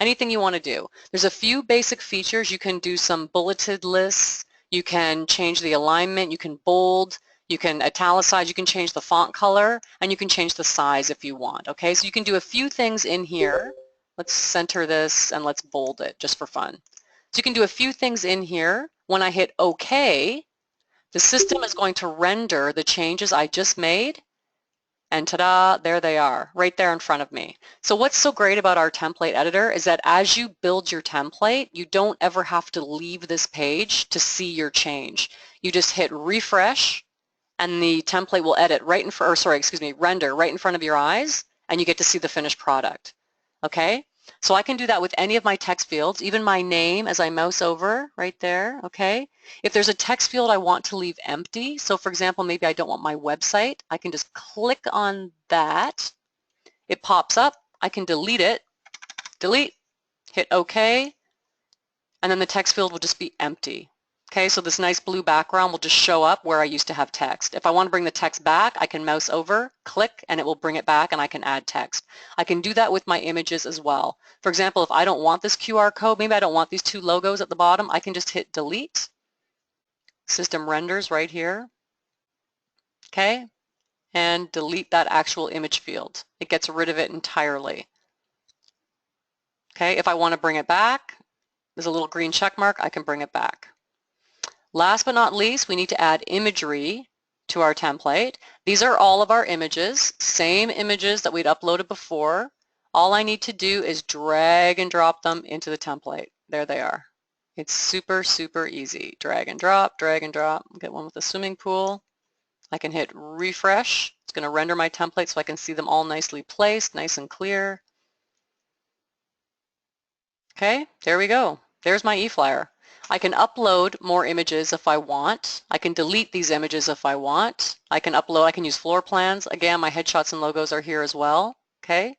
Anything you want to do. There's a few basic features. You can do some bulleted lists, you can change the alignment, you can bold, you can italicize, you can change the font color, and you can change the size if you want, okay? So you can do a few things in here. Let's center this and let's bold it just for fun. So you can do a few things in here. When I hit OK, the system is going to render the changes I just made, and ta-da, there they are, right there in front of me. So what's so great about our template editor is that as you build your template, you don't ever have to leave this page to see your change. You just hit refresh, and the template will edit right in front, or sorry, excuse me, render right in front of your eyes, and you get to see the finished product. Okay? So I can do that with any of my text fields, even my name as I mouse over right there, okay? If there's a text field I want to leave empty, so for example, maybe I don't want my website, I can just click on that. It pops up. I can delete it, delete, hit OK, and then the text field will just be empty. Okay, so this nice blue background will just show up where I used to have text. If I want to bring the text back, I can mouse over, click, and it will bring it back, and I can add text. I can do that with my images as well. For example, if I don't want this QR code, maybe I don't want these two logos at the bottom, I can just hit delete. System renders right here. Okay, and delete that actual image field. It gets rid of it entirely. Okay, if I want to bring it back, there's a little green check mark, I can bring it back. Last but not least, we need to add imagery to our template. These are all of our images, same images that we'd uploaded before. All I need to do is drag and drop them into the template. There they are. It's super, super easy. Drag and drop, drag and drop. Get one with a swimming pool. I can hit refresh. It's going to render my template so I can see them all nicely placed, nice and clear. Okay, there we go. There's my e-flyer. I can upload more images if I want. I can delete these images if I want. I can upload, I can use floor plans. Again, my headshots and logos are here as well. Okay.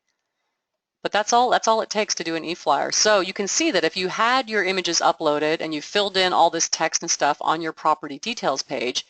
But that's all it takes to do an e-flyer. So you can see that if you had your images uploaded and you filled in all this text and stuff on your property details page,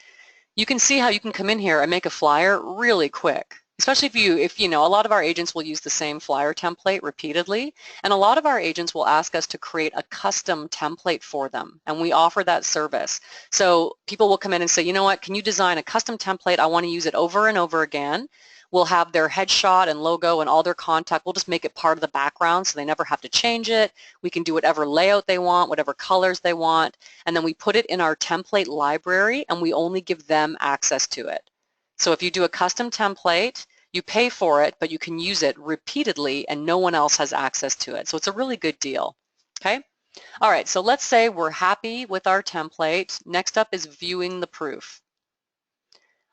you can see how you can come in here and make a flyer really quick. Especially if you know, a lot of our agents will use the same flyer template repeatedly, and a lot of our agents will ask us to create a custom template for them, and we offer that service. So people will come in and say, you know what, can you design a custom template? I want to use it over and over again. We'll have their headshot and logo and all their contact. We'll just make it part of the background so they never have to change it. We can do whatever layout they want, whatever colors they want, and then we put it in our template library and we only give them access to it. So if you do a custom template, you pay for it, but you can use it repeatedly and no one else has access to it. So it's a really good deal. Okay? All right, so let's say we're happy with our template. Next up is viewing the proof.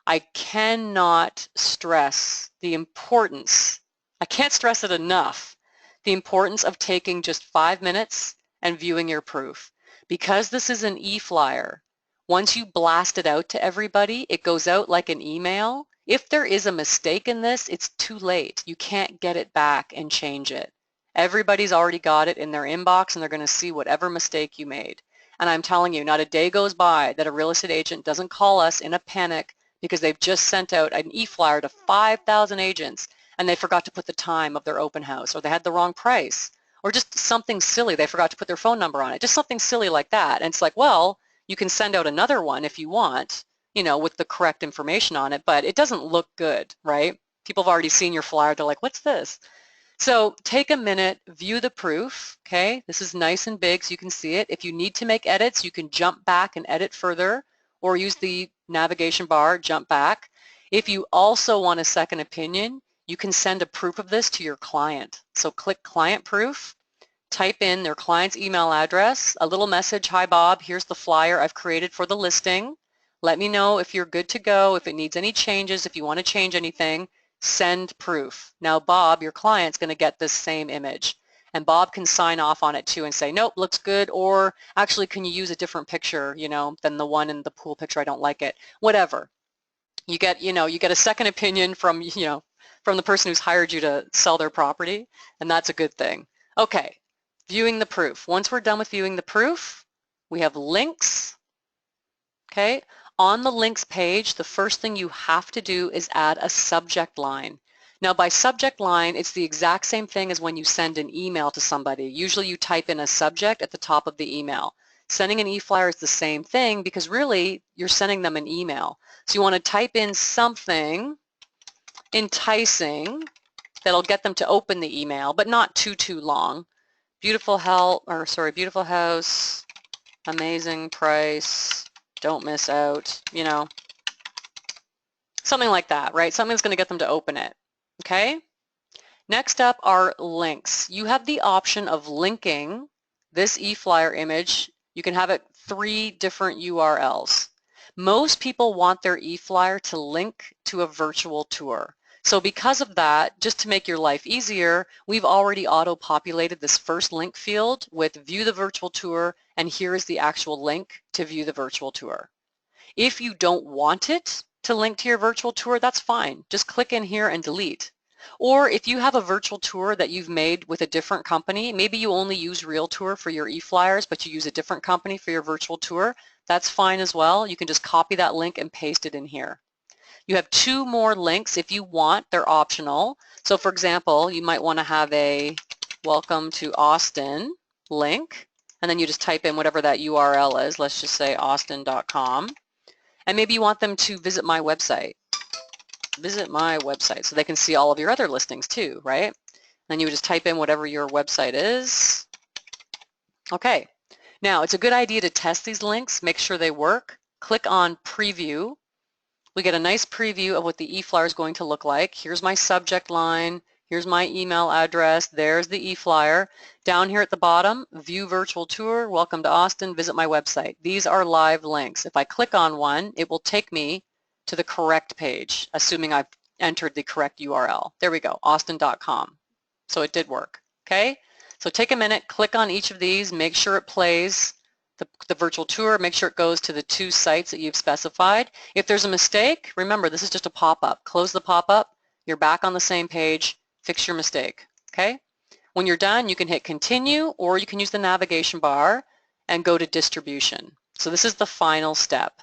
I cannot stress the importance, I can't stress it enough, the importance of taking just 5 minutes and viewing your proof. Because this is an e-flyer, once you blast it out to everybody, it goes out like an email. If there is a mistake in this, it's too late. You can't get it back and change it. Everybody's already got it in their inbox and they're going to see whatever mistake you made. And I'm telling you, not a day goes by that a real estate agent doesn't call us in a panic because they've just sent out an e-flyer to 5,000 agents and they forgot to put the time of their open house, or they had the wrong price, or just something silly, they forgot to put their phone number on it, just something silly like that. And it's like, well, you can send out another one if you want, you know, with the correct information on it, but it doesn't look good, right? People have already seen your flyer, they're like, what's this? So take a minute, view the proof, okay? This is nice and big so you can see it. If you need to make edits, you can jump back and edit further or use the navigation bar, jump back. If you also want a second opinion, you can send a proof of this to your client. So click Client Proof, type in their client's email address, a little message, hi Bob, here's the flyer I've created for the listing. Let me know if you're good to go, if it needs any changes, if you want to change anything. Send proof. Now Bob, your client's going to get this same image, and Bob can sign off on it too and say, nope, looks good, or actually can you use a different picture, you know, than the one in the pool picture, I don't like it, whatever. You get, you know, you get a second opinion from, you know, from the person who's hired you to sell their property, and that's a good thing. Okay, viewing the proof. Once we're done with viewing the proof, we have links. Okay, on the links page, the first thing you have to do is add a subject line. Now by subject line, it's the exact same thing as when you send an email to somebody. Usually you type in a subject at the top of the email. Sending an e-flyer is the same thing because really you're sending them an email. So you want to type in something enticing that'll get them to open the email, but not too long. Beautiful house, amazing price, don't miss out, you know, something like that, right? Something's going to get them to open it, okay? Next up are links. You have the option of linking this e-flyer image. You can have it 3 different URLs. Most people want their e-flyer to link to a virtual tour. So because of that, just to make your life easier, we've already auto-populated this first link field with view the virtual tour, and here is the actual link to view the virtual tour. If you don't want it to link to your virtual tour, that's fine. Just click in here and delete. Or if you have a virtual tour that you've made with a different company, maybe you only use Realtour for your e-flyers, but you use a different company for your virtual tour, that's fine as well. You can just copy that link and paste it in here. You have two more links if you want. They're optional. So for example, you might want to have a welcome to Austin link, and then you just type in whatever that URL is. Let's just say austin.com. And maybe you want them to visit my website. Visit my website so they can see all of your other listings too, right? Then you would just type in whatever your website is. Okay. Now, it's a good idea to test these links, make sure they work. Click on Preview. We get a nice preview of what the e-flyer is going to look like. Here's my subject line. Here's my email address. There's the e-flyer. Down here at the bottom, View Virtual Tour, Welcome to Austin, visit my website. These are live links. If I click on one, it will take me to the correct page, assuming I've entered the correct URL. There we go, austin.com. So it did work, okay? So take a minute, click on each of these, make sure it plays the virtual tour, make sure it goes to the two sites that you've specified. If there's a mistake, remember this is just a pop-up. Close the pop-up, you're back on the same page, fix your mistake, okay? When you're done, you can hit continue, or you can use the navigation bar and go to distribution. So this is the final step.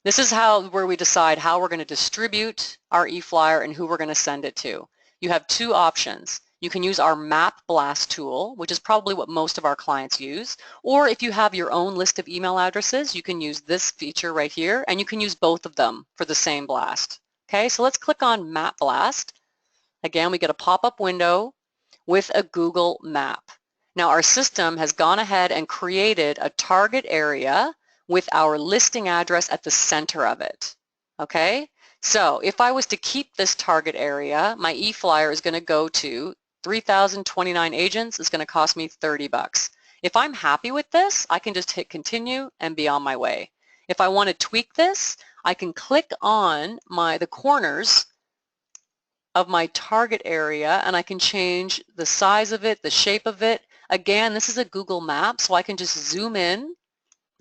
This is where we decide how we're going to distribute our e-flyer and who we're going to send it to. You have two options. You can use our Map Blast tool, which is probably what most of our clients use, or if you have your own list of email addresses, you can use this feature right here, and you can use both of them for the same blast. Okay, so let's click on Map Blast. Again, we get a pop-up window with a Google map. Now our system has gone ahead and created a target area with our listing address at the center of it. Okay, so if I was to keep this target area, my e-flyer is going to go to 3,029 agents. It's going to cost me 30 bucks. If I'm happy with this, I can just hit continue and be on my way. If I want to tweak this, I can click on the corners of my target area and I can change the size of it, the shape of it. Again, this is a Google map, so I can just zoom in.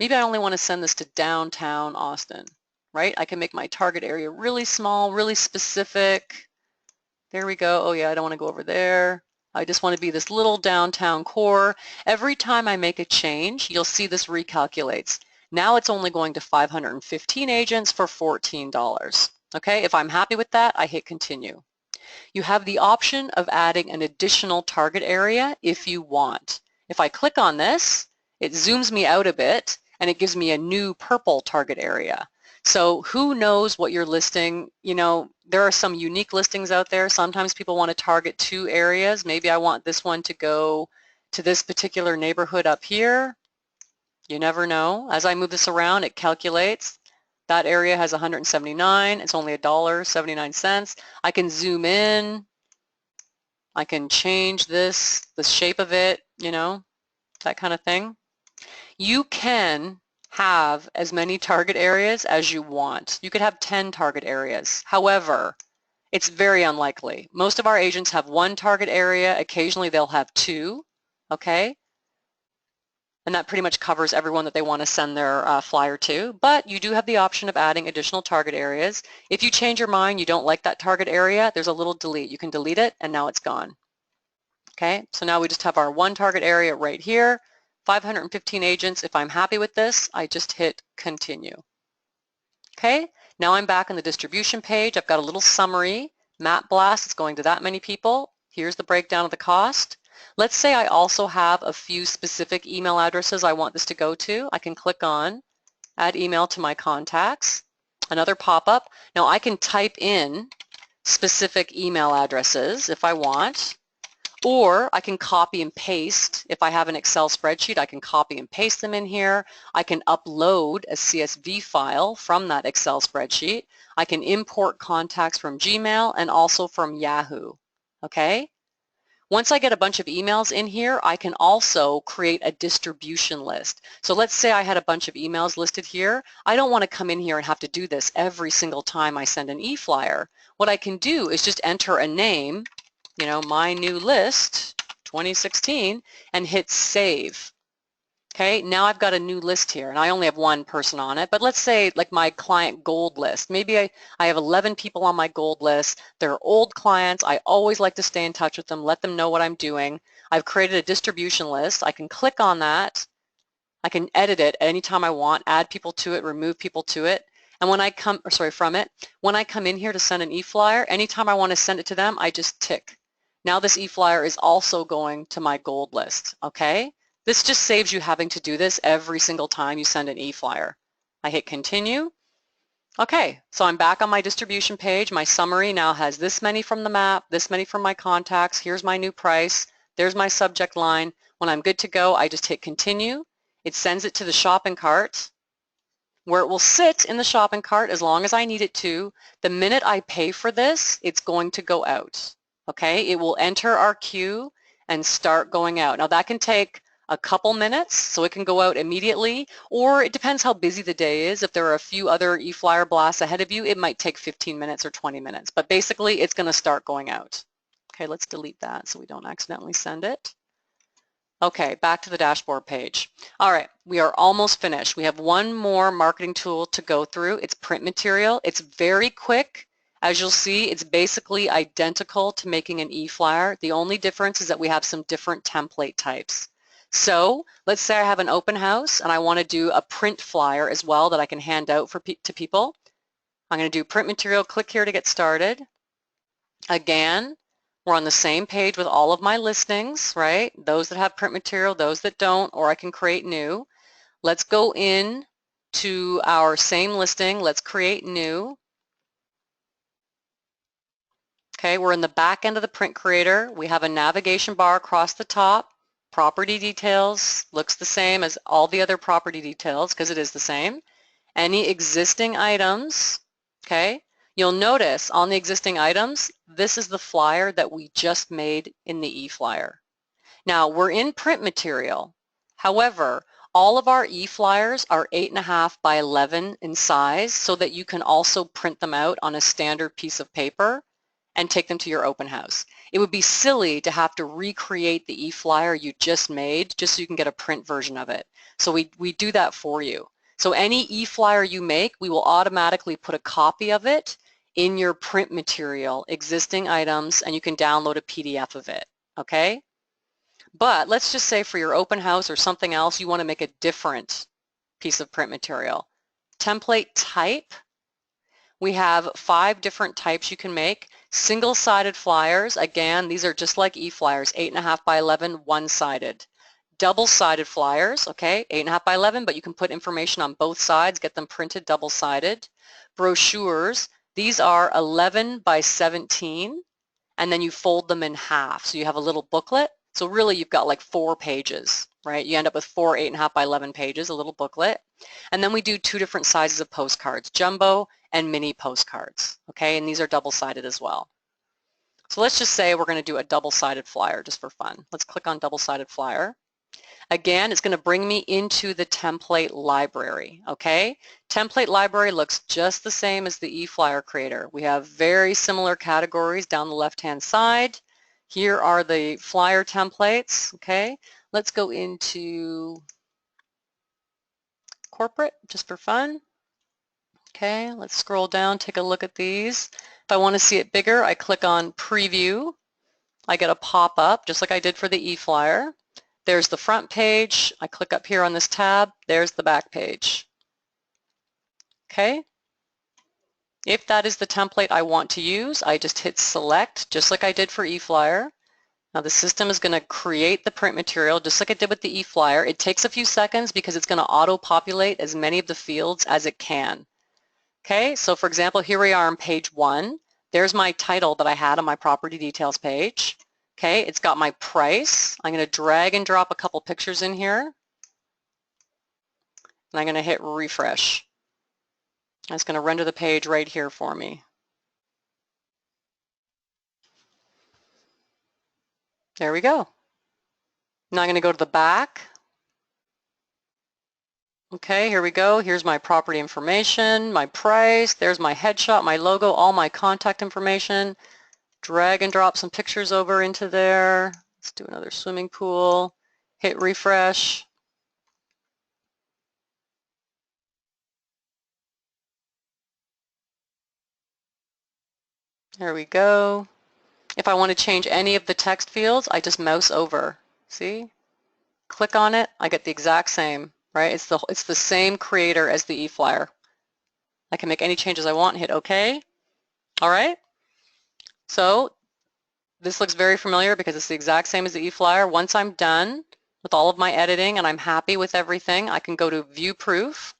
Maybe I only want to send this to downtown Austin, right? I can make my target area really small, really specific. There we go. Oh yeah, I don't want to go over there. I just want to be this little downtown core. Every time I make a change, you'll see this recalculates. Now it's only going to 515 agents for $14. Okay, if I'm happy with that, I hit continue. You have the option of adding an additional target area if you want. If I click on this, it zooms me out a bit and it gives me a new purple target area. So who knows what you're listing? You know, there are some unique listings out there. Sometimes people want to target two areas. Maybe I want this one to go to this particular neighborhood up here. You never know. As I move this around, it calculates. That area has 179. It's only $1.79. I can zoom in. I can change the shape of it, you know, that kind of thing. You can have as many target areas as you want. You could have 10 target areas. However, it's very unlikely. Most of our agents have one target area. Occasionally they'll have two, okay? And that pretty much covers everyone that they want to send their flyer to. But you do have the option of adding additional target areas. If you change your mind, you don't like that target area, there's a little delete. You can delete it and now it's gone. Okay, so now we just have our one target area right here. 515 agents. If I'm happy with this, I just hit continue. Okay, now I'm back on the distribution page. I've got a little summary. Map Blast is going to that many people. Here's the breakdown of the cost. Let's say I also have a few specific email addresses I want this to go to. I can click on Add Email to My Contacts. Another pop-up. Now I can type in specific email addresses if I want. Or I can copy and paste. If I have an Excel spreadsheet, I can copy and paste them in here. I can upload a CSV file from that Excel spreadsheet. I can import contacts from Gmail and also from Yahoo. Okay? Once I get a bunch of emails in here, I can also create a distribution list. So let's say I had a bunch of emails listed here. I don't want to come in here and have to do this every single time I send an e-flyer. What I can do is just enter a name, you know, my new list 2016, and hit save. Okay, now I've got a new list here and I only have one person on it, but let's say like my client gold list. Maybe I have 11 people on my gold list. They're old clients. I always like to stay in touch with them, let them know what I'm doing. I've created a distribution list. I can click on that. I can edit it anytime I want, add people to it, remove people to it. And when I come, or sorry, from it, when I come in here to send an e-flyer, anytime I want to send it to them, I just tick. Now this e-flyer is also going to my gold list, okay? This just saves you having to do this every single time you send an e-flyer. I hit continue. Okay, so I'm back on my distribution page. My summary now has this many from the map, this many from my contacts. Here's my new price. There's my subject line. When I'm good to go, I just hit continue. It sends it to the shopping cart where it will sit in the shopping cart as long as I need it to. The minute I pay for this, it's going to go out. Okay, it will enter our queue and start going out. Now that can take a couple minutes, so it can go out immediately, or it depends how busy the day is. If there are a few other e-flyer blasts ahead of you, it might take 15 minutes or 20 minutes, but basically it's going to start going out. Okay, let's delete that so we don't accidentally send it. Okay, back to the dashboard page. All right, we are almost finished. We have one more marketing tool to go through. It's print material. It's very quick. As you'll see, it's basically identical to making an e-flyer. The only difference is that we have some different template types. So let's say I have an open house and I want to do a print flyer as well that I can hand out to people. I'm going to do print material, click here to get started. Again, we're on the same page with all of my listings, right? Those that have print material, those that don't, or I can create new. Let's go in to our same listing. Let's create new. Okay, we're in the back end of the print creator. We have a navigation bar across the top. Property details looks the same as all the other property details because it is the same. Any existing items, okay? You'll notice on the existing items, this is the flyer that we just made in the e-flyer. Now we're in print material. However, all of our e-flyers are 8.5 by 11 in size so that you can also print them out on a standard piece of paper and take them to your open house. It would be silly to have to recreate the e-flyer you just made just so you can get a print version of it. So we do that for you. So any e-flyer you make, we will automatically put a copy of it in your print material, existing items, and you can download a PDF of it, okay? But let's just say for your open house or something else, you want to make a different piece of print material. Template type, we have 5 different types you can make. Single-sided flyers, again, these are just like e-flyers, 8.5 by 11, one-sided. Double-sided flyers, okay, 8.5 by 11, but you can put information on both sides, get them printed double-sided. Brochures, these are 11 by 17, and then you fold them in half. So you have a little booklet. So really you've got like 4 pages, right? You end up with 4 8.5 by 11 pages, a little booklet. And then we do 2 different sizes of postcards, jumbo and mini postcards, okay? And these are double-sided as well. So let's just say we're going to do a double-sided flyer just for fun. Let's click on double-sided flyer. Again, it's going to bring me into the template library, okay? Template library looks just the same as the e-flyer creator. We have very similar categories down the left-hand side. Here are the flyer templates, okay? Let's go into corporate just for fun. Okay, let's scroll down, take a look at these. If I want to see it bigger, I click on preview. I get a pop-up just like I did for the e-flyer. There's the front page. I click up here on this tab. There's the back page. Okay. If that is the template I want to use, I just hit select, just like I did for e-flyer. Now the system is going to create the print material just like it did with the e-flyer. It takes a few seconds because it's going to auto-populate as many of the fields as it can. Okay, so for example, here we are on page 1. There's my title that I had on my property details page. Okay, it's got my price. I'm going to drag and drop a couple pictures in here. And I'm going to hit refresh. It's going to render the page right here for me. There we go. Now I'm going to go to the back. Okay, here we go. Here's my property information, my price, there's my headshot, my logo, all my contact information. Drag and drop some pictures over into there. Let's do another swimming pool. Hit refresh. There we go. If I want to change any of the text fields, I just mouse over. See? Click on it, I get the exact same, right? It's the same creator as the e-flyer. I can make any changes I want and hit OK. All right. So this looks very familiar because it's the exact same as the e-flyer. Once I'm done with all of my editing and I'm happy with everything, I can go to View Proof.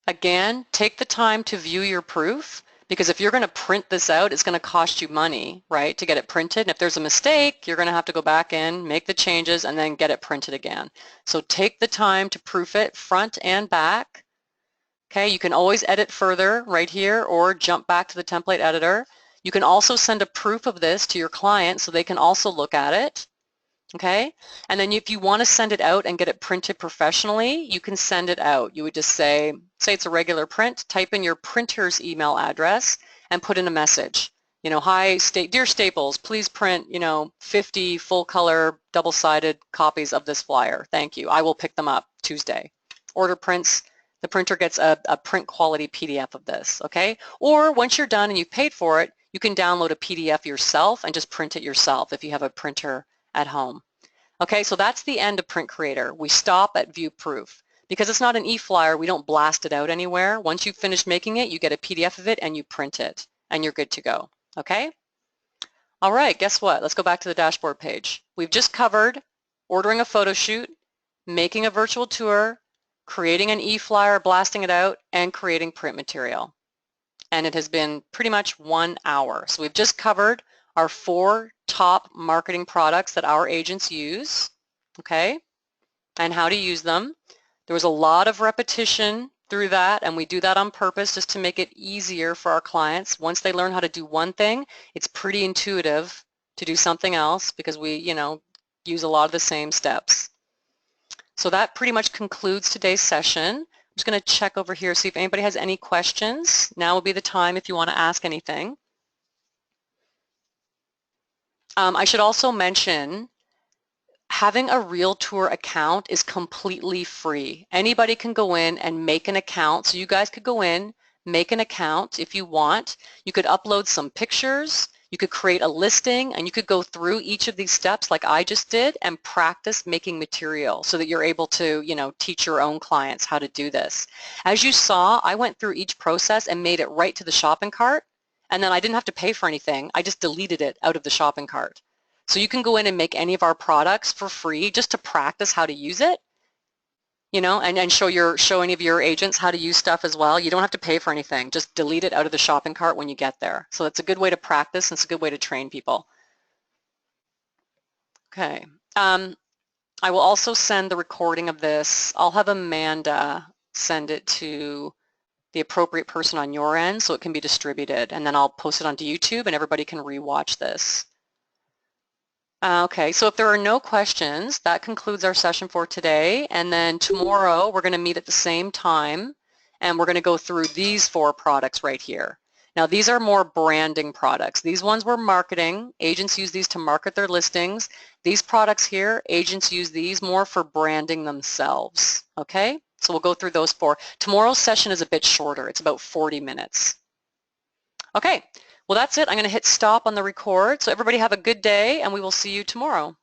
Again, take the time to view your proof, because if you're going to print this out, it's going to cost you money, right, to get it printed. And if there's a mistake, you're going to have to go back in, make the changes, and then get it printed again. So take the time to proof it front and back. Okay, you can always edit further right here or jump back to the template editor. You can also send a proof of this to your client so they can also look at it. Okay, and then if you want to send it out and get it printed professionally, you can send it out. You would just say it's a regular print, type in your printer's email address and put in a message. You know, hi, dear Staples, please print, 50 full color double-sided copies of this flyer. Thank you. I will pick them up Tuesday. Order prints. The printer gets a print quality PDF of this, okay? Or once you're done and you've paid for it, you can download a PDF yourself and just print it yourself if you have a printer at home. Okay, so that's the end of Print Creator. We stop at View Proof. Because it's not an e-flyer, we don't blast it out anywhere. Once you've finished making it, you get a PDF of it and you print it, and you're good to go. Okay? All right, guess what? Let's go back to the dashboard page. We've just covered ordering a photo shoot, making a virtual tour, creating an e-flyer, blasting it out, and creating print material. And it has been pretty much 1 hour. So we've just covered our 4 top marketing products that our agents use, okay, and how to use them. There was a lot of repetition through that, and we do that on purpose just to make it easier for our clients. Once they learn how to do one thing, it's pretty intuitive to do something else because we, use a lot of the same steps. So that pretty much concludes today's session. I'm just going to check over here, see if anybody has any questions. Now will be the time if you want to ask anything. I should also mention having a Realtour account is completely free. Anybody can go in and make an account. So you guys could go in, make an account if you want. You could upload some pictures. You could create a listing, and you could go through each of these steps like I just did and practice making material so that you're able to, teach your own clients how to do this. As you saw, I went through each process and made it right to the shopping cart, and then I didn't have to pay for anything. I just deleted it out of the shopping cart. So you can go in and make any of our products for free just to practice how to use it, and show any of your agents how to use stuff as well. You don't have to pay for anything. Just delete it out of the shopping cart when you get there. So it's a good way to practice, and it's a good way to train people. Okay. I will also send the recording of this. I'll have Amanda send it to the appropriate person on your end so it can be distributed, and then I'll post it onto YouTube and everybody can rewatch this. Okay, so if there are no questions, that concludes our session for today. And then tomorrow we're going to meet at the same time, and we're going to go through these 4 products right here. Now these are more branding products. These ones were marketing. Agents use these to market their listings. These products here, agents use these more for branding themselves. Okay, so we'll go through those 4. Tomorrow's session is a bit shorter. It's about 40 minutes. Okay. Well, that's it. I'm going to hit stop on the record. So everybody have a good day, and we will see you tomorrow.